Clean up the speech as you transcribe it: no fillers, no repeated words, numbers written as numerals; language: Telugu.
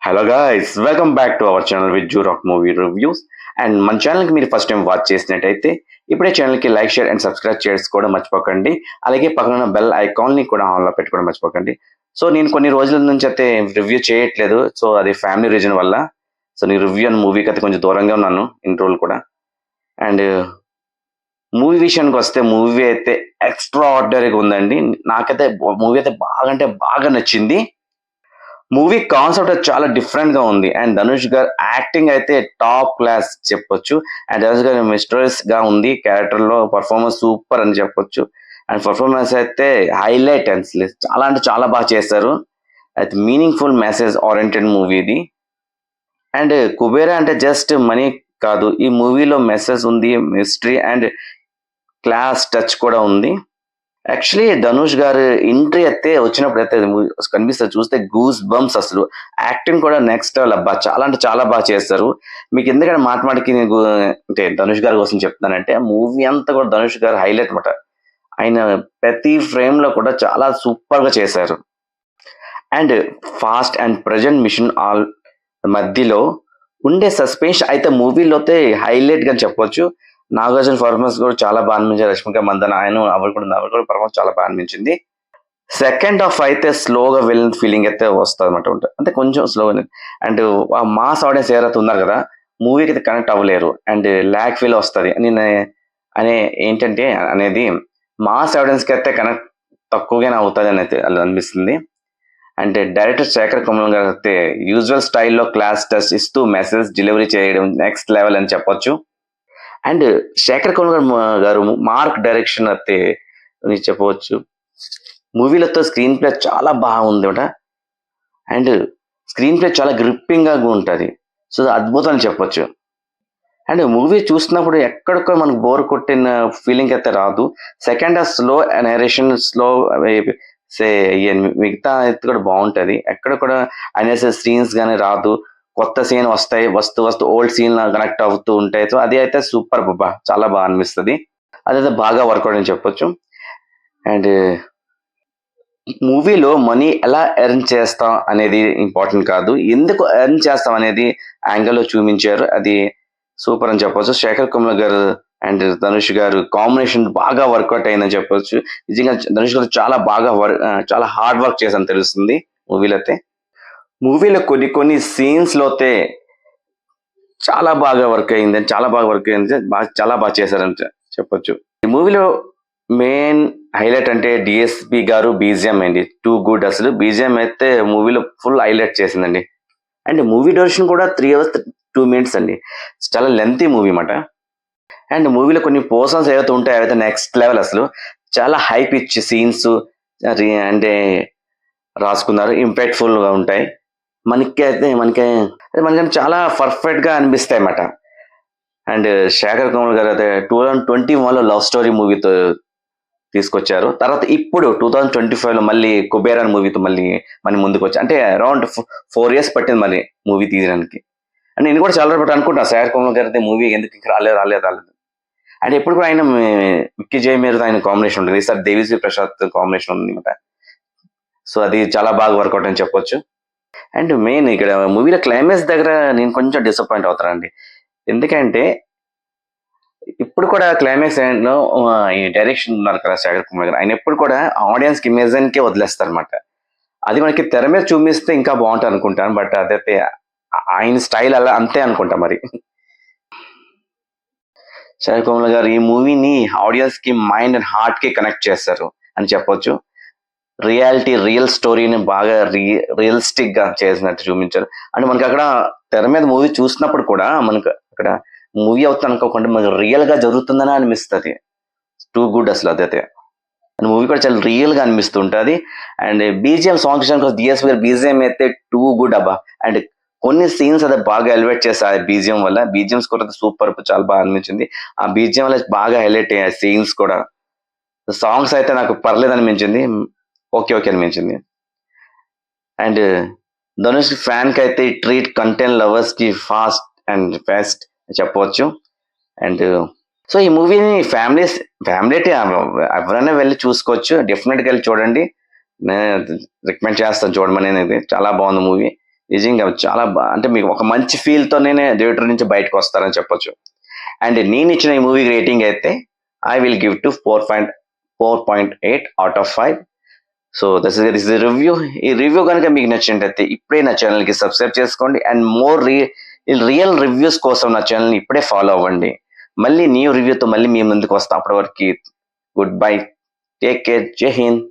Hello guys, welcome back to our channel with zoo rock movie reviews. And మన ఛానల్కి మీరు ఫస్ట్ టైం వాచ్ చేసినట్టయితే ఇప్పుడే ఛానల్కి లైక్, షేర్ అండ్ సబ్స్క్రైబ్ చేసుకోవడం మర్చిపోకండి. అలాగే పక్కన బెల్ ఐకాన్ని కూడా ఆన్లో పెట్టుకోవడం మర్చిపోకండి. సో నేను కొన్ని రోజుల నుంచి అయితే రివ్యూ చేయట్లేదు. సో అది ఫ్యామిలీ రీజన్ వల్ల. సో నేను రివ్యూ అండ్ మూవీకి అయితే కొంచెం దూరంగా ఉన్నాను ఇన్ని రోజులు కూడా. అండ్ మూవీ విషయానికి వస్తే మూవీ అయితే ఎక్స్ట్రా ఆర్డినరీగా ఉందండి. నాకైతే మూవీ అయితే బాగా అంటే బాగా నచ్చింది. మూవీ కాన్సెప్ట్ చాలా డిఫరెంట్ గా ఉంది. అండ్ ధనుష్ గారు యాక్టింగ్ అయితే టాప్ క్లాస్ చెప్పొచ్చు. అండ్ ధనుష్ గారు మిస్టరీస్ గా ఉంది. క్యారెక్టర్ లో పర్ఫార్మెన్స్ సూపర్ అని చెప్పొచ్చు. అండ్ పర్ఫార్మెన్స్ అయితే హైలైట్ అండ్ చాలా అంటే చాలా బాగా చేశారు. అయితే మీనింగ్ఫుల్ మెసేజ్ ఓరియంటెడ్ మూవీ ఇది. అండ్ కుబేరా అంటే జస్ట్ మనీ కాదు, ఈ మూవీలో మెసేజ్ ఉంది, మిస్టరీ అండ్ క్లాస్ టచ్ కూడా ఉంది. యాక్చువల్లీ ధనుష్ గారు ఎంట్రీ అయితే వచ్చినప్పుడు అయితే కనిపిస్తుంది, చూస్తే గూస్ బంప్స్. అసలు యాక్టింగ్ కూడా నెక్స్ట్ లెవెల్ అబ్బా, చాలా అంటే చాలా బాగా చేస్తారు. మీకు ఎందుకంటే మాటకి నేను అంటే ధనుష్ గారి కోసం చెప్తానంటే మూవీ అంతా కూడా ధనుష్ గారు హైలైట్ అనమాట. ఆయన ప్రతి ఫ్రేమ్ లో కూడా చాలా సూపర్ గా చేశారు. And fast and present mission all మధ్యలో ఉండే సస్పెన్స్ అయితే మూవీలో అయితే హైలైట్ గా చెప్పొచ్చు. నాగార్జున పర్ఫార్మెన్స్ కూడా చాలా బాగా అనిపించింది. రష్మిక మందన ఆవిడ కూడా పర్ఫార్మెన్స్ చాలా బాగా అనిపించింది. సెకండ్ హాఫ్ అయితే స్లోగా వెళ్ళిన ఫీలింగ్ అయితే వస్తుంది అనమాట. అంటే కొంచెం స్లో. అండ్ ఆ మాస్ ఆడియన్స్ ఎవరైతే ఉన్నారు కదా, మూవీకి అయితే కనెక్ట్ అవ్వలేరు అండ్ ల్యాక్ ఫీల్ వస్తుంది అనే ఏంటంటే అనేది మాస్ ఆడియన్స్ కి అయితే కనెక్ట్ తక్కువగానే అవుతుంది అని అయితే అలా అనిపిస్తుంది. అంటే డైరెక్టర్ శేఖర్ కమల్ గారు అయితే యూజువల్ స్టైల్లో క్లాస్ టెస్ట్ ఇస్తూ మెసేజ్ డెలివరీ చేయడం నెక్స్ట్ లెవెల్ అని చెప్పొచ్చు. అండ్ శేఖర్ కమల్ గారు మార్క్ డైరెక్షన్ అయితే చెప్పవచ్చు. మూవీలతో స్క్రీన్ ప్లే చాలా బాగుంది అన్నమాట. అండ్ స్క్రీన్ ప్లే చాలా గ్రిప్పింగ్ గా ఉంటుంది. సో అద్భుతం అని చెప్పొచ్చు. అండ్ మూవీ చూసినప్పుడు ఎక్కడికో మనకు బోర్ కొట్టిన ఫీలింగ్ అయితే రాదు. Second half slow narration, slow మిగతా అయితే కూడా బాగుంటది. ఎక్కడ కూడా అనేసే సీన్స్ గానీ రాదు. కొత్త సీన్ వస్తాయి, వస్తూ ఓల్డ్ సీన్ కనెక్ట్ అవుతూ ఉంటాయి. సో అది అయితే సూపర్ బాబా, చాలా బాగా అనిపిస్తుంది. అదైతే బాగా వర్కౌట్ అని చెప్పొచ్చు. అండ్ మూవీలో మనీ ఎలా ఎర్న్ చేస్తాం అనేది ఇంపార్టెంట్ కాదు, ఎందుకు ఎర్న్ చేస్తాం అనేది యాంగిల్లో చూపించారు. అది సూపర్ అని చెప్పొచ్చు. శేఖర్ కమల్ గారు అండ్ ధనుష్ గారు కాంబినేషన్ బాగా వర్కౌట్ అయిందని చెప్పొచ్చు. నిజంగా ధనుష్ గారు చాలా బాగా చాలా హార్డ్ వర్క్ చేశాను తెలుస్తుంది మూవీలో అయితే. మూవీలో కొన్ని సీన్స్ లో అయితే చాలా బాగా వర్క్ అయింది, చాలా బాగా చేశారని చెప్పొచ్చు. ఈ మూవీలో మెయిన్ హైలైట్ అంటే డిఎస్పి గారు బీజిఎం అండి, టూ గుడ్. అసలు బీజిఎం అయితే మూవీలో ఫుల్ హైలైట్ చేసిందండి. అండ్ మూవీ డ్యూరేషన్ కూడా 3 hours 2 minutes అండి. చాలా లెంతీ మూవీ అన్నమాట. అండ్ మూవీలో కొన్ని పోర్షన్స్ ఏవైతే ఉంటాయో అవైతే నెక్స్ట్ లెవెల్. అసలు చాలా హై పిచ్ సీన్స్ అంటే రాసుకున్నారు, ఇంపాక్ట్ఫుల్ గా ఉంటాయి. మనకి చాలా పర్ఫెక్ట్ గా అనిపిస్తాయి అన్నమాట. అండ్ శేఖర్ కమల్ గారు అయితే 2021లో లవ్ స్టోరీ మూవీతో తీసుకొచ్చారు. తర్వాత ఇప్పుడు 2025 లో మళ్ళీ కుబేరాన్ మూవీతో మళ్ళీ మన ముందుకు వచ్చారు. అంటే అరౌండ్ 4 years పట్టింది మళ్ళీ మూవీ తీయడానికి. అండ్ నేను కూడా చాలా రోజులు అనుకుంటా శేఖర్ కమల్ గారి అయితే మూవీ ఎందుకు ఇంకా రాలేదు. అండ్ ఎప్పుడు కూడా ఆయన విక్కీ జై మీద ఆయన కాంబినేషన్ ఉంటుంది. ఈసారి దేవిశ్రీ ప్రసాద్ కాంబినేషన్ ఉంది అనమాట. సో అది చాలా బాగా వర్కౌట్ అని చెప్పొచ్చు. అండ్ మెయిన్ ఇక్కడ మూవీలో క్లైమాక్స్ దగ్గర నేను కొంచెం డిసప్పాయింట్ అవుతానండి. ఎందుకంటే ఇప్పుడు కూడా క్లైమాక్స్ లో ఈ డైరెక్షన్ ఉన్నారు కదా శేఖర్ కుమార్ గారు, ఆయన ఎప్పుడు కూడా ఆడియన్స్ కి ఇమేజన్ కే వదిలేస్తారు అనమాట. అది మనకి తెర మీద చూపిస్తే ఇంకా బాగుంటుంది అనుకుంటాను. బట్ అదైతే ఆయన స్టైల్ అలా అంతే అనుకుంటా మరి. శేఖర్ కుమార్ గారు ఈ మూవీని ఆడియన్స్ కి మైండ్ అండ్ హార్ట్ కి కనెక్ట్ చేస్తారు అని చెప్పొచ్చు. రియల్ స్టోరీని బాగా రియలిస్టిక్ గా చేసినట్టు చూపించారు. అంటే మనకి అక్కడ తెర మీద మూవీ చూసినప్పుడు కూడా మనకు అక్కడ మూవీ అవుతుంది అనుకోకుండా మనకు రియల్ గా జరుగుతుందని అనిపిస్తుంది. టూ గుడ్ అసలు అదైతే. అండ్ మూవీ కూడా చాలా రియల్ గా అనిపిస్తుంటది. అండ్ బీజిఎం సాంగ్ డిఎస్పీ గారు బీజిఎం అయితే టూ గుడ్ అబ్బా. అండ్ కొన్ని సీన్స్ అదే బాగా ఎలివేట్ చేస్తాయి బీజిఎం వల్ల. బీజిఎం స్కోర్ అయితే సూపర్, చాలా బాగా అనిపించింది. ఆ బీజిఎం వల్ల బాగా హైలైట్ అయ్యాయి సీన్స్ కూడా. సాంగ్స్ అయితే నాకు పర్లేదు అనిపించింది, ఓకే అనిపించింది. అండ్ ధనుష్ ఫ్యాన్ కి అయితే ట్రీట్ కంటెంట్ లవర్స్ కి ఫాస్ట్ అండ్ ఫాస్ట్ చెప్పవచ్చు. అండ్ సో ఈ మూవీని ఫ్యామిలీ ఎవరైనా వెళ్ళి చూసుకోవచ్చు, డెఫినెట్ గా వెళ్ళి చూడండి. నేను రికమెండ్ చేస్తాను చూడమని. అనేది చాలా బాగుంది మూవీ. నిజంగా చాలా అంటే మీకు ఒక మంచి ఫీల్‌తోనే థియేటర్ నుంచి బయటకొస్తారని చెప్పొచ్చు. అండ్ నేనిచ్చిన ఈ మూవీకి రేటింగ్ అయితే I will give to 4.8 out of 5. So this is the review. ఈ రివ్యూ గనుక మీకు నచ్చినట్టయితే ఇప్పుడే నా ఛానెల్‌కి సబ్స్క్రైబ్ చేసుకోండి. అండ్ మోర్ రియల్ రివ్యూస్ కోసం నా ఛానెల్‌ని ఇప్పుడే ఫాలో అవ్వండి. మళ్ళీ న్యూ రివ్యూతో మళ్ళీ మీ ముందుకు వస్తా. అప్పటి వరకి గుడ్ బై. Take care. జై హింద్.